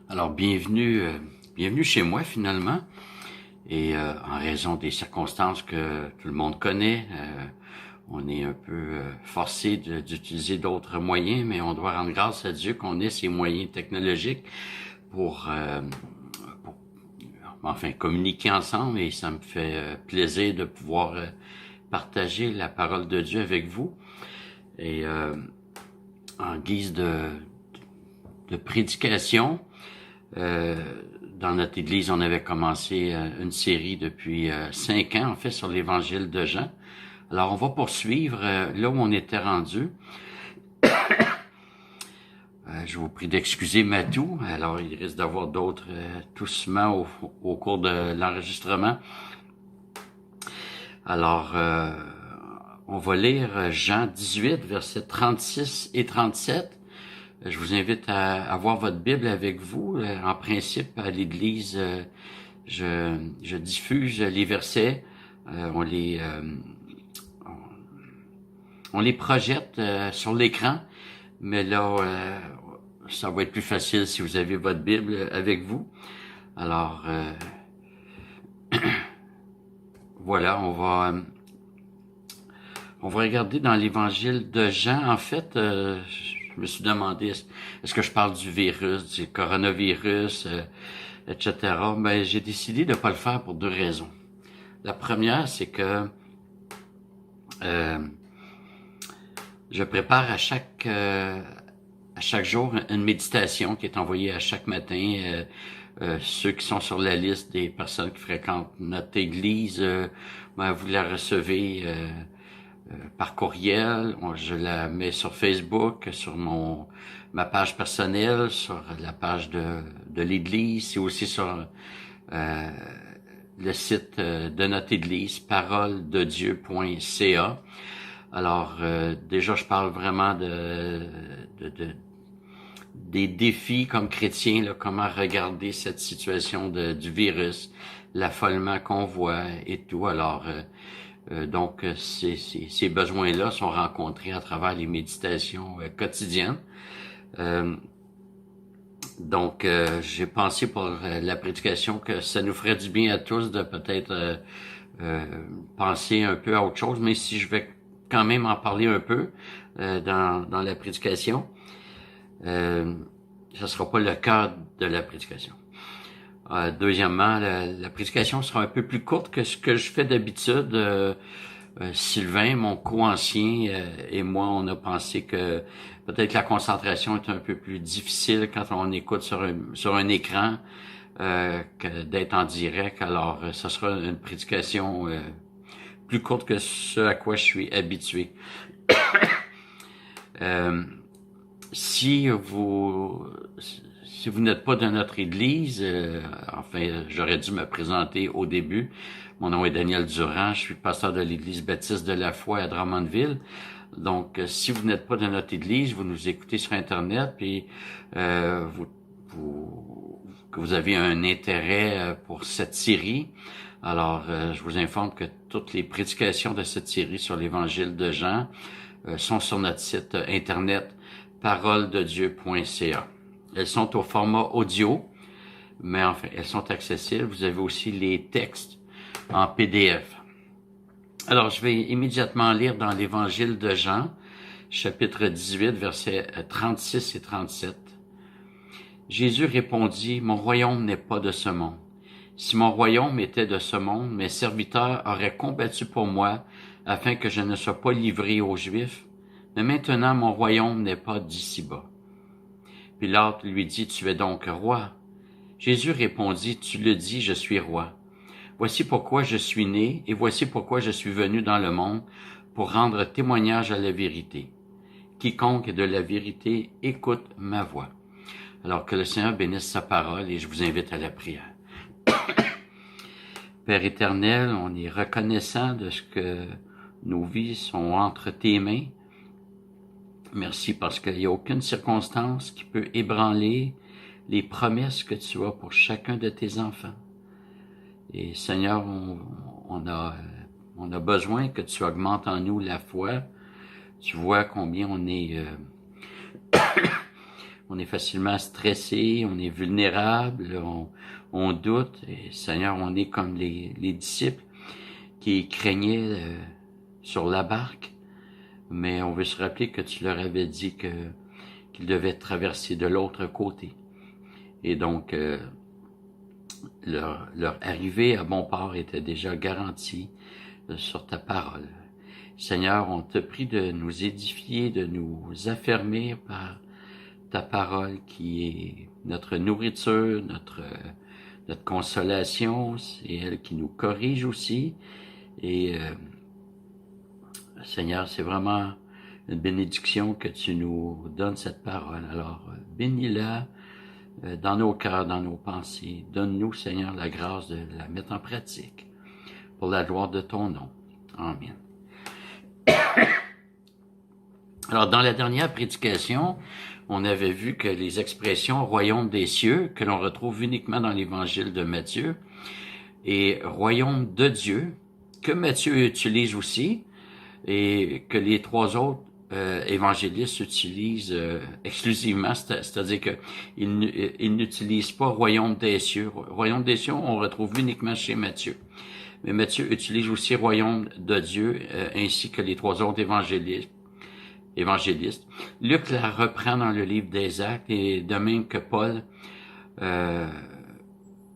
Alors, bienvenue chez moi finalement. Et en raison des circonstances que tout le monde connaît, on est un peu forcé d'utiliser d'autres moyens, mais on doit rendre grâce à Dieu qu'on ait ces moyens technologiques pour enfin communiquer ensemble. Et ça me fait plaisir de pouvoir partager la parole de Dieu avec vous. Et en guise de prédication, dans notre église, on avait commencé une série depuis 5 ans, en fait, sur l'évangile de Jean. Alors, on va poursuivre là où on était rendu. Je vous prie d'excuser Matou. Alors, il risque d'avoir d'autres toussements au cours de l'enregistrement. Alors, on va lire Jean 18, versets 36 et 37. Je vous invite à avoir votre Bible avec vous. En principe, à l'Église, je diffuse les versets. On les projette sur l'écran. Mais là, ça va être plus facile si vous avez votre Bible avec vous. Alors, voilà, on va regarder dans l'Évangile de Jean. En fait, je me suis demandé, est-ce que je parle du virus, du coronavirus, etc. Ben, j'ai décidé de ne pas le faire pour 2 raisons. La première, c'est que je prépare à chaque jour une méditation qui est envoyée à chaque matin. Ceux qui sont sur la liste des personnes qui fréquentent notre église, ben, vous la recevez par courriel. Je la mets sur Facebook, sur ma page personnelle, sur la page de l'église, et aussi sur le site de notre église, parolededieu.ca. Alors, déjà, je parle vraiment des défis comme chrétien, là, comment regarder cette situation du virus, l'affolement qu'on voit et tout. Alors, donc, ces besoins-là sont rencontrés à travers les méditations quotidiennes. Donc, j'ai pensé pour la prédication que ça nous ferait du bien à tous de peut-être penser un peu à autre chose, mais si je vais quand même en parler un peu dans la prédication, ça sera pas le cœur de la prédication. Deuxièmement, la prédication sera un peu plus courte que ce que je fais d'habitude. Sylvain, mon co-ancien, et moi, on a pensé que peut-être la concentration est un peu plus difficile quand on écoute sur un écran que d'être en direct. Alors, ça sera une prédication plus courte que ce à quoi je suis habitué. Si vous n'êtes pas de notre église, enfin, j'aurais dû me présenter au début. Mon nom est Daniel Durand, je suis pasteur de l'église baptiste de la foi à Drummondville. Donc, si vous n'êtes pas de notre église, vous nous écoutez sur Internet, puis que vous avez un intérêt pour cette série, alors je vous informe que toutes les prédications de cette série sur l'évangile de Jean sont sur notre site Internet parolededieu.ca. Elles sont au format audio, mais enfin, elles sont accessibles. Vous avez aussi les textes en PDF. Alors, je vais immédiatement lire dans l'Évangile de Jean, chapitre 18, versets 36 et 37. Jésus répondit, « Mon royaume n'est pas de ce monde. Si mon royaume était de ce monde, mes serviteurs auraient combattu pour moi afin que je ne sois pas livré aux Juifs. Mais maintenant, mon royaume n'est pas d'ici-bas. » Pilate lui dit, « Tu es donc roi. » Jésus répondit, « Tu le dis, je suis roi. Voici pourquoi je suis né et voici pourquoi je suis venu dans le monde, pour rendre témoignage à la vérité. Quiconque est de la vérité écoute ma voix. » Alors que le Seigneur bénisse sa parole et je vous invite à la prière. Père éternel, on est reconnaissant de ce que nos vies sont entre tes mains. Merci parce qu'il n'y a aucune circonstance qui peut ébranler les promesses que tu as pour chacun de tes enfants. Et Seigneur, on a besoin que tu augmentes en nous la foi. Tu vois combien on est facilement stressé, on est vulnérable, on doute. Et Seigneur, on est comme les disciples qui craignaient sur la barque, mais on veut se rappeler que tu leur avais dit qu'ils devaient traverser de l'autre côté. Et donc, leur arrivée à bon port était déjà garantie sur ta parole. Seigneur, on te prie de nous édifier, de nous affermir par ta parole qui est notre nourriture, notre consolation. C'est elle qui nous corrige aussi. Et Seigneur, c'est vraiment une bénédiction que tu nous donnes cette parole. Alors, bénis-la dans nos cœurs, dans nos pensées. Donne-nous, Seigneur, la grâce de la mettre en pratique pour la gloire de ton nom. Amen. Alors, dans la dernière prédication, on avait vu que les expressions « royaume des cieux » que l'on retrouve uniquement dans l'évangile de Matthieu et « royaume de Dieu » que Matthieu utilise aussi et que les trois autres évangélistes utilisent exclusivement, c'est-à-dire qu'ils n'utilisent pas « royaume des cieux ». « Royaume des cieux », on retrouve uniquement chez Matthieu. Mais Matthieu utilise aussi « royaume de Dieu » ainsi que les trois autres évangélistes. Luc la reprend dans le livre des Actes et de même que Paul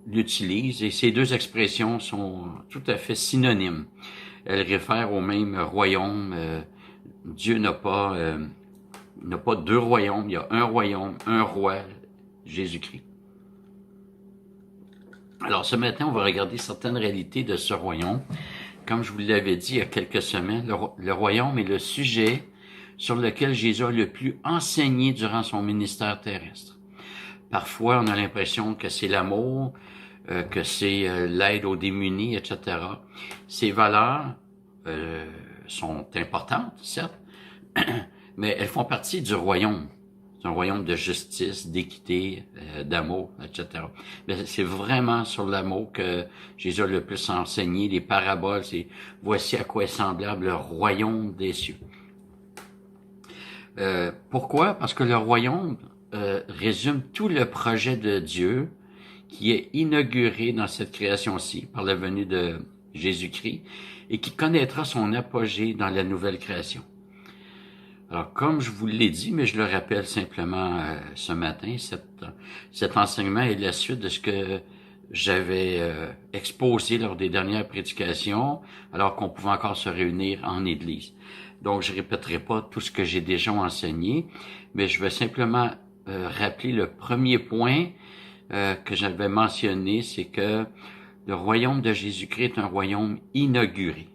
l'utilise. Et ces deux expressions sont tout à fait synonymes. Elles réfèrent au même royaume. Dieu n'a pas deux royaumes. Il y a un royaume, un roi, Jésus-Christ. Alors ce matin, on va regarder certaines réalités de ce royaume. Comme je vous l'avais dit il y a quelques semaines, le royaume est le sujet sur lequel Jésus a le plus enseigné durant son ministère terrestre. Parfois, on a l'impression que c'est l'amour, que c'est l'aide aux démunis, etc. Ces valeurs sont importantes, certes, mais elles font partie du royaume. C'est un royaume de justice, d'équité, d'amour, etc. Mais c'est vraiment sur l'amour que Jésus a le plus enseigné. Les paraboles, c'est « voici à quoi est semblable le royaume des cieux ». Pourquoi? Parce que le royaume résume tout le projet de Dieu qui est inauguré dans cette création-ci par la venue de Jésus-Christ et qui connaîtra son apogée dans la nouvelle création. Alors, comme je vous l'ai dit, mais je le rappelle simplement ce matin, cet enseignement est la suite de ce que j'avais exposé lors des dernières prédications, alors qu'on pouvait encore se réunir en Église. Donc, je répéterai pas tout ce que j'ai déjà enseigné, mais je vais simplement rappeler le premier point que j'avais mentionné, c'est que le royaume de Jésus-Christ est un royaume inauguré.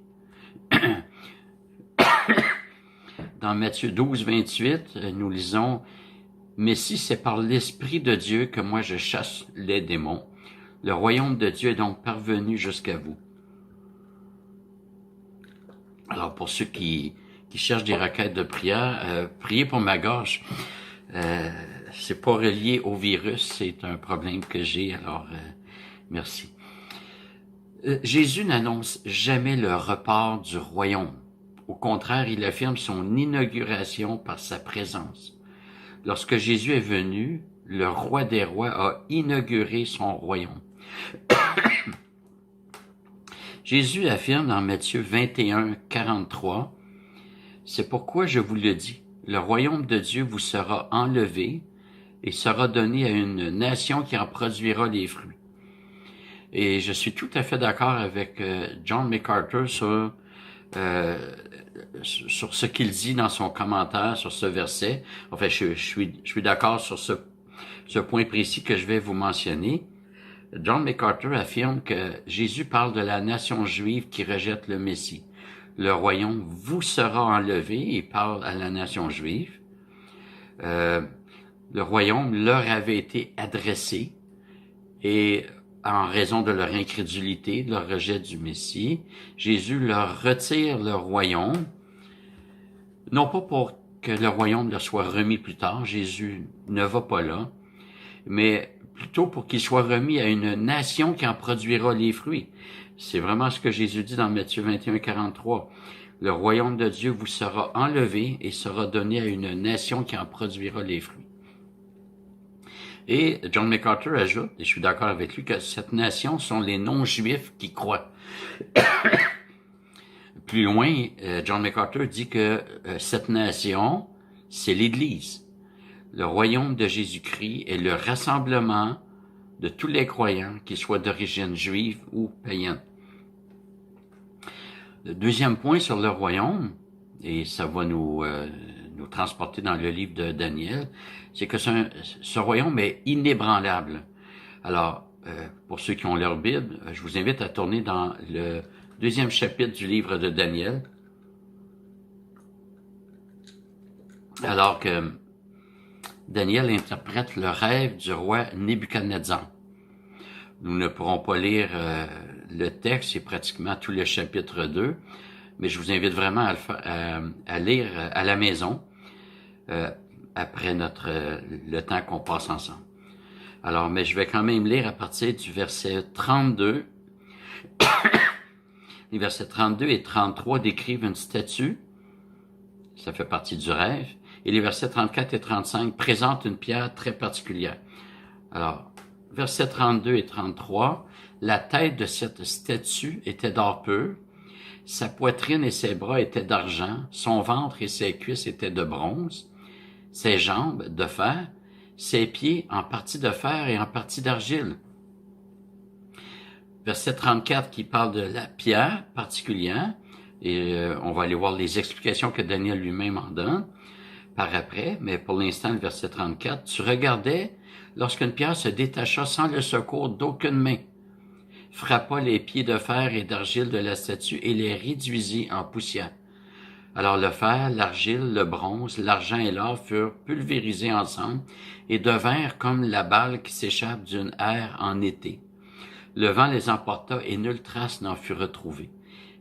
Dans Matthieu 12, 28, nous lisons « Mais si c'est par l'Esprit de Dieu que moi je chasse les démons, le royaume de Dieu est donc parvenu jusqu'à vous. » Alors, pour ceux qui cherchent des requêtes de prière, priez pour ma gorge. C'est pas relié au virus, c'est un problème que j'ai, alors merci. Jésus n'annonce jamais le report du royaume. Au contraire, il affirme son inauguration par sa présence. Lorsque Jésus est venu, le roi des rois a inauguré son royaume. Jésus affirme dans Matthieu 21, 43, « C'est pourquoi je vous le dis, le royaume de Dieu vous sera enlevé et sera donné à une nation qui en produira les fruits. » Et je suis tout à fait d'accord avec John MacArthur sur ce qu'il dit dans son commentaire sur ce verset. Enfin, je suis d'accord sur ce point précis que je vais vous mentionner. John MacArthur affirme que Jésus parle de la nation juive qui rejette le Messie. Le royaume vous sera enlevé, et parle à la nation juive. Le royaume leur avait été adressé et en raison de leur incrédulité, de leur rejet du Messie, Jésus leur retire le royaume, non pas pour que le royaume leur soit remis plus tard. Jésus ne va pas là, mais plutôt pour qu'il soit remis à une nation qui en produira les fruits. C'est vraiment ce que Jésus dit dans Matthieu 21, 43. Le royaume de Dieu vous sera enlevé et sera donné à une nation qui en produira les fruits. Et John MacArthur ajoute, et je suis d'accord avec lui, que cette nation sont les non-juifs qui croient. Plus loin, John MacArthur dit que cette nation, c'est l'Église. Le royaume de Jésus-Christ est le rassemblement de tous les croyants, qu'ils soient d'origine juive ou païenne. Le deuxième point sur le royaume, et ça va nous transporter dans le livre de Daniel, c'est que ce royaume est inébranlable. Alors, pour ceux qui ont leur Bible, je vous invite à tourner dans le deuxième chapitre du livre de Daniel. Alors que Daniel interprète le rêve du roi Nebuchadnezzar. Nous ne pourrons pas lire le texte, c'est pratiquement tout le chapitre 2, mais je vous invite vraiment à lire à la maison après le temps qu'on passe ensemble. Alors, mais je vais quand même lire à partir du verset 32. Les versets 32 et 33 décrivent une statue, ça fait partie du rêve, et les versets 34 et 35 présentent une pierre très particulière. Alors, versets 32 et 33, la tête de cette statue était d'or pur, sa poitrine et ses bras étaient d'argent, son ventre et ses cuisses étaient de bronze, ses jambes de fer, ses pieds en partie de fer et en partie d'argile. Verset 34 qui parle de la pierre particulière, et on va aller voir les explications que Daniel lui-même en donne par après, mais pour l'instant, le verset 34, tu regardais lorsqu'une pierre se détacha sans le secours d'aucune main, frappa les pieds de fer et d'argile de la statue et les réduisit en poussière. Alors le fer, l'argile, le bronze, l'argent et l'or furent pulvérisés ensemble et devinrent comme la balle qui s'échappe d'une aire en été. Le vent les emporta et nulle trace n'en fut retrouvée.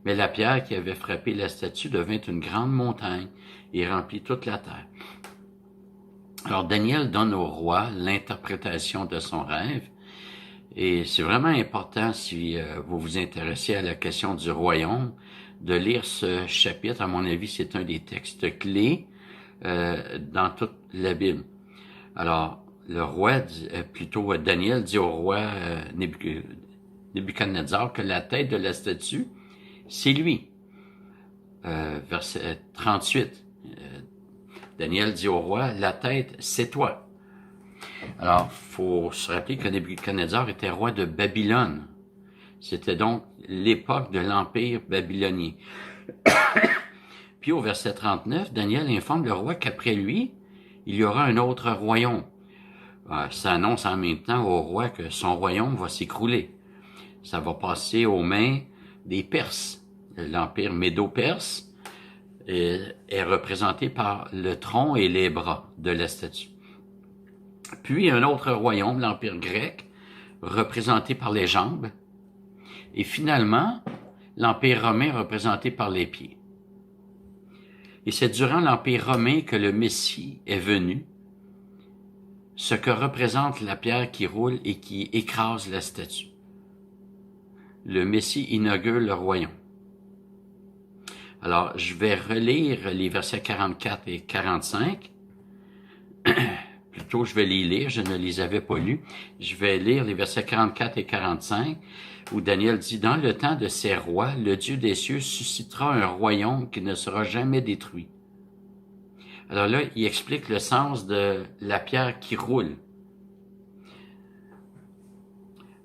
Mais la pierre qui avait frappé la statue devint une grande montagne et remplit toute la terre. Alors Daniel donne au roi l'interprétation de son rêve. Et c'est vraiment important, si vous vous intéressez à la question du royaume, de lire ce chapitre. À mon avis, c'est un des textes clés dans toute la Bible. Alors, le roi, plutôt Daniel, dit au roi Nebuchadnezzar que la tête de la statue, c'est lui. Verset 38, Daniel dit au roi, la tête, c'est toi. Alors, faut se rappeler que Nebuchadnezzar était roi de Babylone. C'était donc l'époque de l'Empire babylonien. Puis au verset 39, Daniel informe le roi qu'après lui, il y aura un autre royaume. Ça annonce en même temps au roi que son royaume va s'écrouler. Ça va passer aux mains des Perses. L'Empire médo-perse est représenté par le tronc et les bras de la statue. Puis un autre royaume, l'Empire grec, représenté par les jambes. Et finalement, l'Empire romain représenté par les pieds. Et c'est durant l'Empire romain que le Messie est venu, ce que représente la pierre qui roule et qui écrase la statue. Le Messie inaugure le royaume. Alors, je vais relire les versets 44 et 45. Plutôt, je vais les lire, je ne les avais pas lus. Je vais lire les versets 44 et 45, où Daniel dit, « Dans le temps de ces rois, le Dieu des cieux suscitera un royaume qui ne sera jamais détruit. » Alors là, il explique le sens de la pierre qui roule.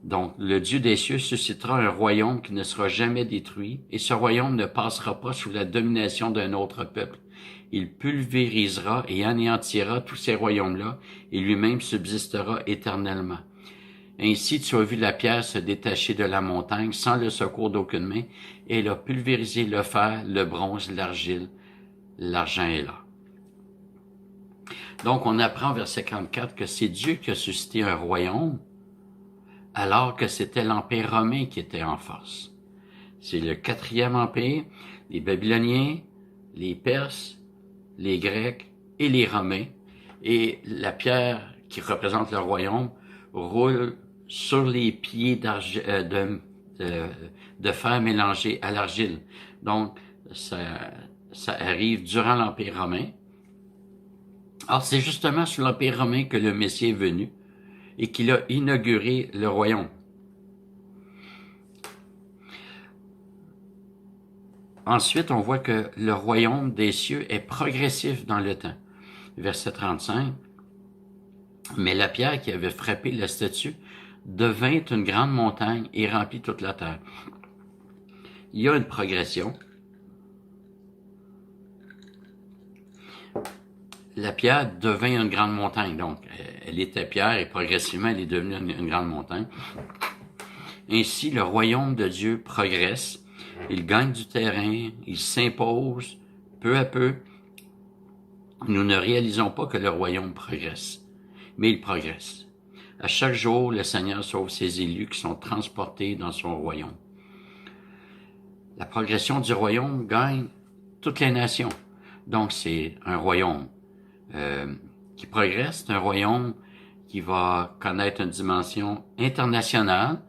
Donc, le Dieu des cieux suscitera un royaume qui ne sera jamais détruit, et ce royaume ne passera pas sous la domination d'un autre peuple. Il pulvérisera et anéantira tous ces royaumes-là, et lui-même subsistera éternellement. Ainsi, tu as vu la pierre se détacher de la montagne sans le secours d'aucune main, et elle a pulvérisé le fer, le bronze, l'argile, l'argent et l'or. Donc, on apprend au verset 44 que c'est Dieu qui a suscité un royaume, alors que c'était l'Empire romain qui était en force. C'est le 4e empire, les Babyloniens, les Perses les Grecs et les Romains, et la pierre qui représente le royaume roule sur les pieds de fer mélangé à l'argile. Donc, ça arrive durant l'Empire romain. Alors, c'est justement sous l'Empire romain que le Messie est venu et qu'il a inauguré le royaume. Ensuite, on voit que le royaume des cieux est progressif dans le temps. Verset 35. Mais la pierre qui avait frappé la statue devint une grande montagne et remplit toute la terre. Il y a une progression. La pierre devint une grande montagne. Donc, elle était pierre et progressivement, elle est devenue une grande montagne. Ainsi, le royaume de Dieu progresse. Il gagne du terrain, il s'impose peu à peu. Nous ne réalisons pas que le royaume progresse, mais il progresse. À chaque jour, le Seigneur sauve ses élus qui sont transportés dans son royaume. La progression du royaume gagne toutes les nations. Donc, c'est un royaume qui progresse, c'est un royaume qui va connaître une dimension internationale.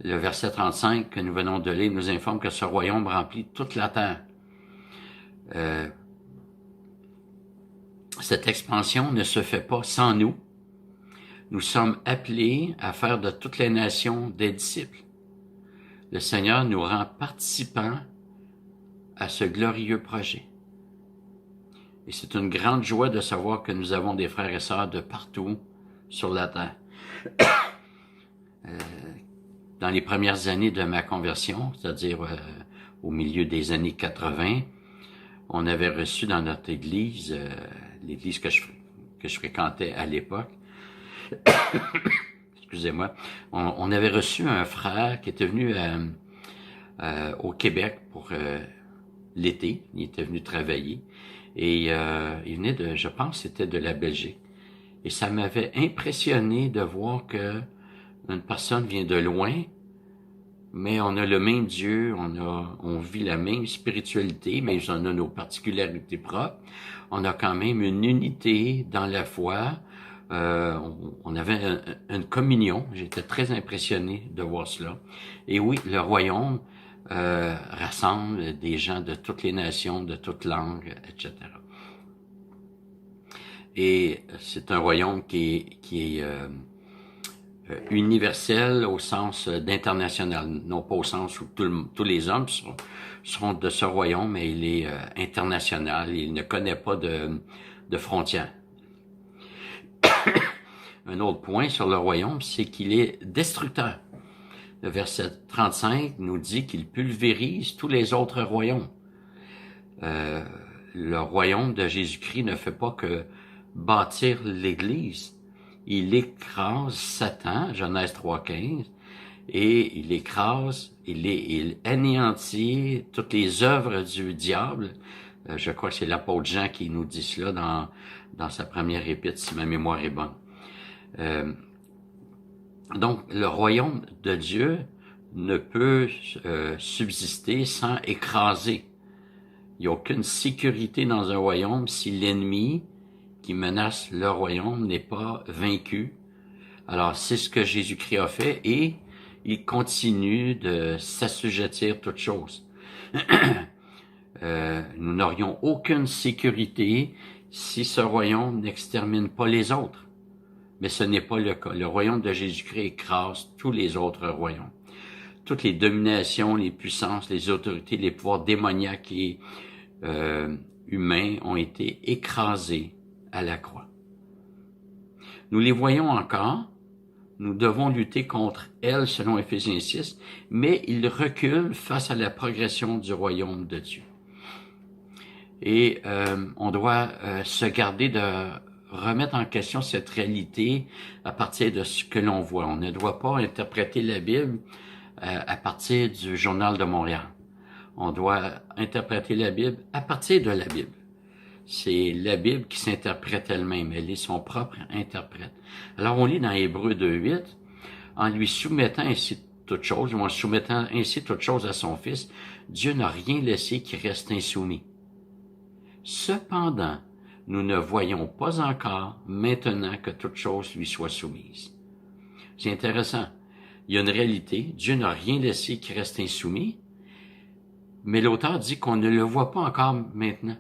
Le verset 35 que nous venons de lire nous informe que ce royaume remplit toute la terre. Cette expansion ne se fait pas sans nous. Nous sommes appelés à faire de toutes les nations des disciples. Le Seigneur nous rend participants à ce glorieux projet. Et c'est une grande joie de savoir que nous avons des frères et sœurs de partout sur la terre. Dans les premières années de ma conversion, c'est-à-dire au milieu des années 80, on avait reçu dans notre église, l'église que je fréquentais à l'époque, excusez-moi, on avait reçu un frère qui était venu au Québec pour l'été. Il était venu travailler et il venait de, je pense, c'était de la Belgique. Et ça m'avait impressionné de voir que une personne vient de loin, mais on a le même Dieu, on vit la même spiritualité, mais on a nos particularités propres. On a quand même une unité dans la foi. On avait une communion. J'étais très impressionné de voir cela. Et oui, le royaume rassemble des gens de toutes les nations, de toutes langues, etc. Et c'est un royaume qui est universel au sens d'international, non pas au sens où tous les hommes seront de ce royaume, mais il est international, il ne connaît pas de frontières. Un autre point sur le royaume, c'est qu'il est destructeur. Le verset 35 nous dit qu'il pulvérise tous les autres royaumes. Le royaume de Jésus-Christ ne fait pas que bâtir l'Église. Il écrase Satan, Genèse 3,15, et il écrase, il anéantit toutes les œuvres du diable. Je crois que c'est l'apôtre Jean qui nous dit cela dans sa première épître, si ma mémoire est bonne. Donc, le royaume de Dieu ne peut subsister sans écraser. Il n'y a aucune sécurité dans un royaume si l'ennemi qui menace le royaume n'est pas vaincu. Alors, c'est ce que Jésus-Christ a fait et il continue de s'assujettir toutes choses. Nous n'aurions aucune sécurité si ce royaume n'extermine pas les autres. Mais ce n'est pas le cas. Le royaume de Jésus-Christ écrase tous les autres royaumes. Toutes les dominations, les puissances, les autorités, les pouvoirs démoniaques et humains ont été écrasés à la croix. Nous les voyons encore. Nous devons lutter contre elles selon Éphésiens 6, mais ils reculent face à la progression du royaume de Dieu. Et on doit se garder de remettre en question cette réalité à partir de ce que l'on voit. On ne doit pas interpréter la Bible à partir du Journal de Montréal. On doit interpréter la Bible à partir de la Bible. C'est la Bible qui s'interprète elle-même. Elle est son propre interprète. Alors, on lit dans Hébreux 2,8, en lui soumettant ainsi toute chose, ou en soumettant ainsi toute chose à son Fils, Dieu n'a rien laissé qui reste insoumis. Cependant, nous ne voyons pas encore maintenant que toute chose lui soit soumise. C'est intéressant. Il y a une réalité. Dieu n'a rien laissé qui reste insoumis, mais l'auteur dit qu'on ne le voit pas encore maintenant.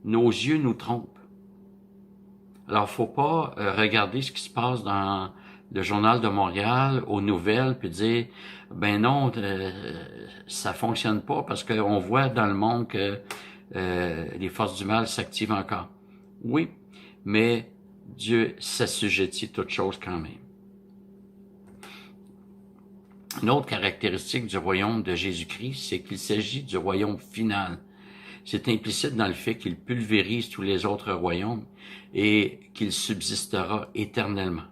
Nos yeux nous trompent. Alors, faut pas regarder ce qui se passe dans le Journal de Montréal, aux nouvelles, puis dire, ben non, ça fonctionne pas parce qu'on voit dans le monde que les forces du mal s'activent encore. Oui, mais Dieu s'assujettit toutes choses quand même. Une autre caractéristique du royaume de Jésus-Christ, c'est qu'il s'agit du royaume final. C'est implicite dans le fait qu'il pulvérise tous les autres royaumes et qu'il subsistera éternellement.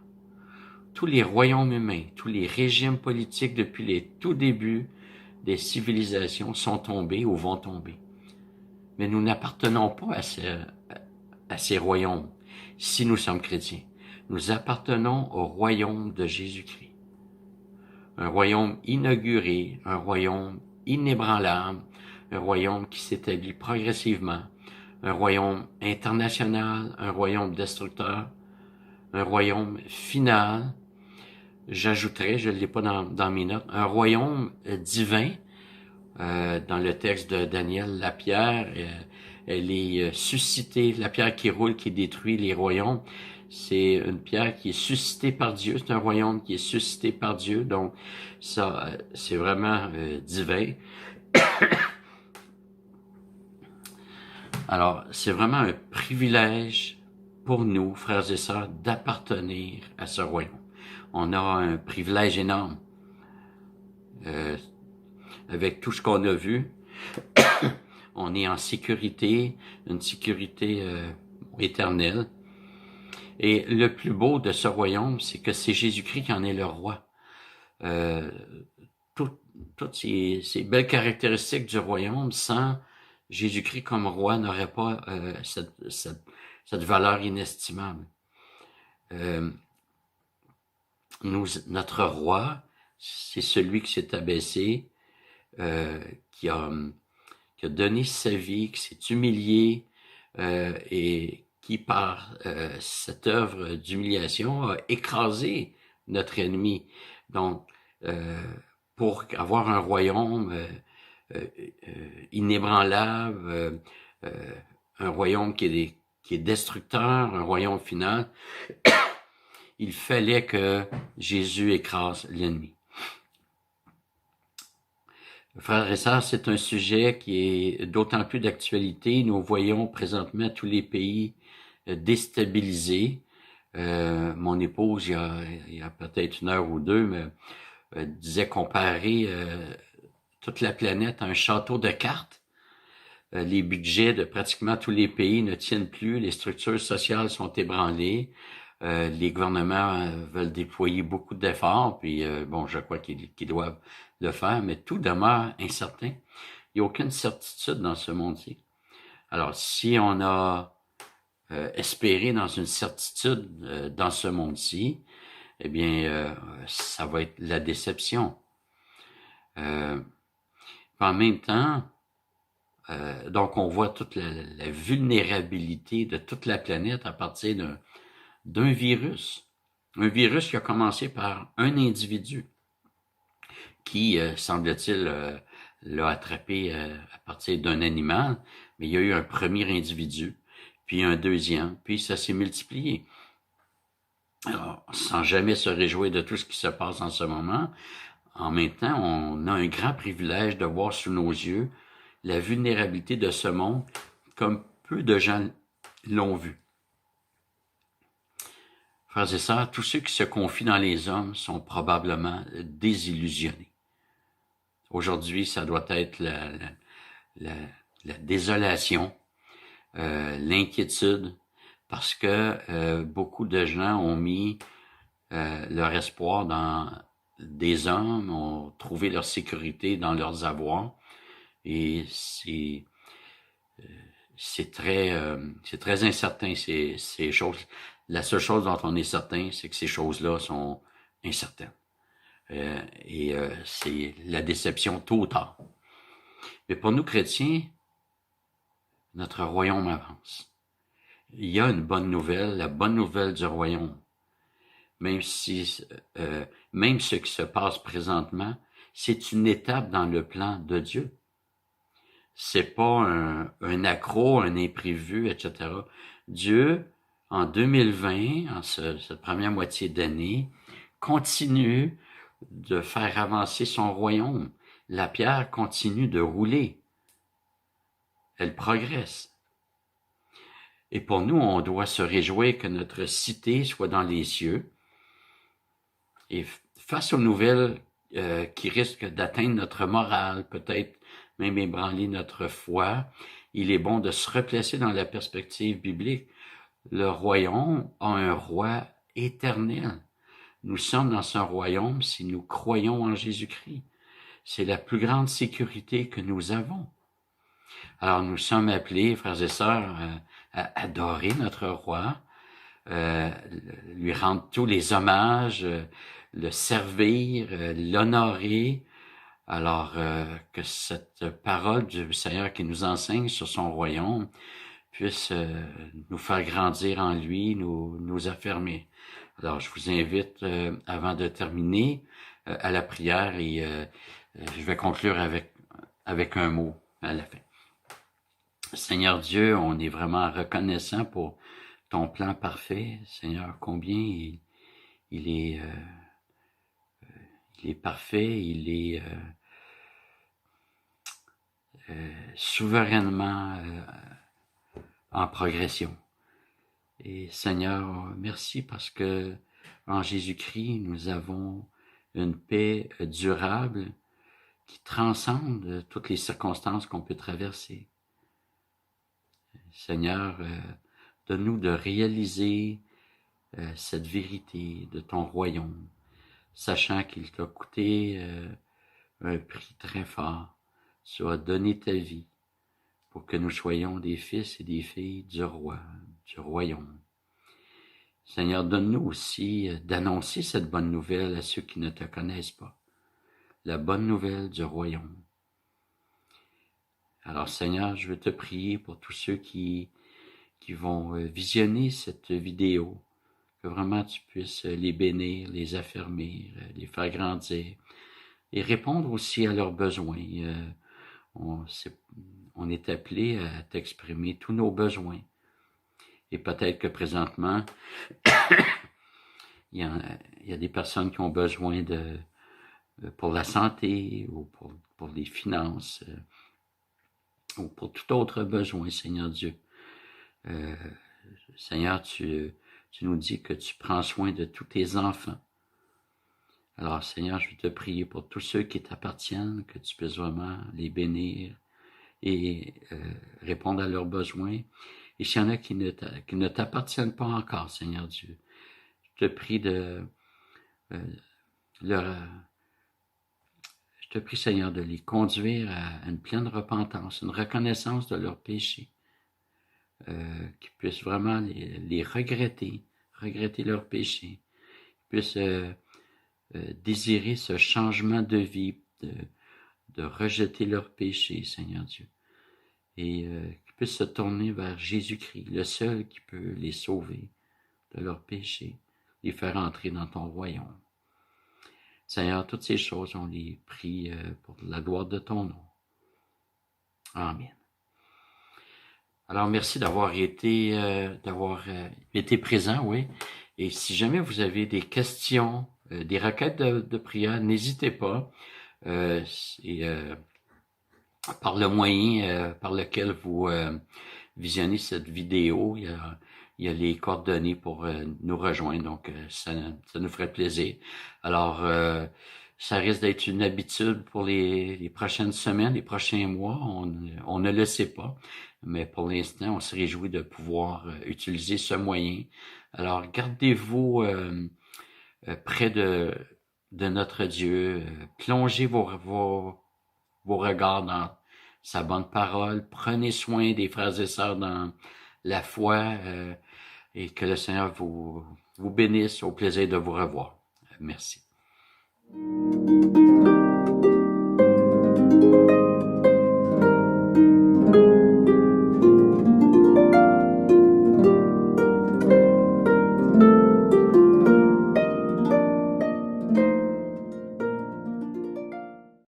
Tous les royaumes humains, tous les régimes politiques depuis les tout débuts des civilisations sont tombés ou vont tomber. Mais nous n'appartenons pas à ces royaumes si nous sommes chrétiens. Nous appartenons au royaume de Jésus-Christ. Un royaume inauguré, un royaume inébranlable, un royaume qui s'établit progressivement, un royaume international, un royaume destructeur, un royaume final. J'ajouterais, je ne l'ai pas dans mes notes, un royaume divin. Dans le texte de Daniel, la pierre, elle est suscitée, la pierre qui roule, qui détruit les royaumes. C'est une pierre qui est suscitée par Dieu, c'est un royaume qui est suscité par Dieu, donc ça, c'est vraiment divin. Alors, c'est vraiment un privilège pour nous, frères et sœurs, d'appartenir à ce royaume. On a un privilège énorme. Avec tout ce qu'on a vu, on est en sécurité, une sécurité éternelle. Et le plus beau de ce royaume, c'est que c'est Jésus-Christ qui en est le roi. Toutes ces belles caractéristiques du royaume, sans Jésus-Christ comme roi, n'aurait pas cette valeur inestimable. Notre roi, c'est celui qui s'est abaissé, qui a donné sa vie, qui s'est humilié et qui, par cette œuvre d'humiliation, a écrasé notre ennemi. Donc, pour avoir un royaume inébranlable, un royaume qui est destructeur, un royaume final, il fallait que Jésus écrase l'ennemi. Frères et sœurs, c'est un sujet qui est d'autant plus d'actualité. Nous voyons présentement tous les pays déstabilisés. Mon épouse, il y a peut-être une heure ou deux, me disait comparer toute la planète à un château de cartes. Les budgets de pratiquement tous les pays ne tiennent plus, les structures sociales sont ébranlées. Les gouvernements veulent déployer beaucoup d'efforts, puis bon, je crois qu'ils doivent le faire, mais tout demeure incertain. Il n'y a aucune certitude dans ce monde-ci. Alors, si on a espéré dans une certitude dans ce monde-ci, eh bien, ça va être la déception. En même temps, donc on voit toute la vulnérabilité de toute la planète à partir d'un virus. Un virus qui a commencé par un individu qui, semble-t-il, l'a attrapé à partir d'un animal, mais il y a eu un premier individu, puis un deuxième, puis ça s'est multiplié. Alors, sans jamais se réjouir de tout ce qui se passe en ce moment, en même temps, on a un grand privilège de voir sous nos yeux la vulnérabilité de ce monde comme peu de gens l'ont vu. Frères et sœurs, tous ceux qui se confient dans les hommes sont probablement désillusionnés. Aujourd'hui, ça doit être la désolation, l'inquiétude, parce que beaucoup de gens ont mis leur espoir dans des hommes, ont trouvé leur sécurité dans leurs avoirs, et c'est très incertain, ces choses. La seule chose dont on est certain, c'est que ces choses-là sont incertaines. Et c'est la déception tôt ou tard. Mais pour nous chrétiens, notre royaume avance. Il y a une bonne nouvelle, la bonne nouvelle du royaume. Même ce qui se passe présentement, c'est une étape dans le plan de Dieu. C'est pas un accro, un imprévu, etc. Dieu, en 2020, en cette première moitié d'année, continue de faire avancer son royaume. La pierre continue de rouler. Elle progresse. Et pour nous, on doit se réjouir que notre cité soit dans les cieux. Et face aux nouvelles qui risquent d'atteindre notre morale, peut-être même ébranler notre foi, il est bon de se replacer dans la perspective biblique. Le royaume a un roi éternel. Nous sommes dans ce royaume si nous croyons en Jésus-Christ. C'est la plus grande sécurité que nous avons. Alors nous sommes appelés, frères et sœurs, à adorer notre roi, lui rendre tous les hommages, le servir, l'honorer. Alors que cette parole du Seigneur qui nous enseigne sur son royaume puisse nous faire grandir en lui, nous affermer. Alors je vous invite, avant de terminer, à la prière et je vais conclure avec un mot à la fin. Seigneur Dieu, on est vraiment reconnaissant pour ton plan parfait. Seigneur, combien il est parfait, il est souverainement en progression. Et Seigneur, merci parce que en Jésus-Christ, nous avons une paix durable qui transcende toutes les circonstances qu'on peut traverser. Seigneur, donne-nous de réaliser cette vérité de ton royaume, sachant qu'il t'a coûté un prix très fort. Tu as donné ta vie pour que nous soyons des fils et des filles du roi, du royaume. Seigneur, donne-nous aussi d'annoncer cette bonne nouvelle à ceux qui ne te connaissent pas. La bonne nouvelle du royaume. Alors Seigneur, je veux te prier pour tous ceux qui vont visionner cette vidéo, que vraiment tu puisses les bénir, les affermir, les faire grandir et répondre aussi à leurs besoins. On est appelé à t'exprimer tous nos besoins. Et peut-être que présentement, il y a des personnes qui ont besoin pour la santé ou pour les finances ou pour tout autre besoin, Seigneur Dieu. Seigneur, tu nous dis que tu prends soin de tous tes enfants. Alors, Seigneur, je veux te prier pour tous ceux qui t'appartiennent, que tu puisses vraiment les bénir et répondre à leurs besoins. Et s'il y en a qui ne t'appartiennent pas encore, Seigneur Dieu, je te prie je te prie, Seigneur, de les conduire à une pleine repentance, une reconnaissance de leurs péchés, qu'ils puissent vraiment les regretter leurs péchés, qu'ils puissent désirer ce changement de vie, de rejeter leurs péchés, Seigneur Dieu, et qu'ils puissent se tourner vers Jésus-Christ, le seul qui peut les sauver de leurs péchés, les faire entrer dans ton royaume. Seigneur, toutes ces choses, on les prie pour la gloire de ton nom. Amen. Alors, merci d'avoir été présent, oui. Et si jamais vous avez des questions, des requêtes de prière, n'hésitez pas. Par le moyen par lequel vous visionnez cette vidéo, il y a les coordonnées pour nous rejoindre, donc ça nous ferait plaisir. Alors, ça risque d'être une habitude pour les prochaines semaines, les prochains mois, on ne le sait pas, mais pour l'instant, on se réjouit de pouvoir utiliser ce moyen. Alors, gardez-vous près de notre Dieu, plongez vos regards dans sa bonne parole, prenez soin des frères et sœurs dans la foi et que le Seigneur vous bénisse, au plaisir de vous revoir. Merci.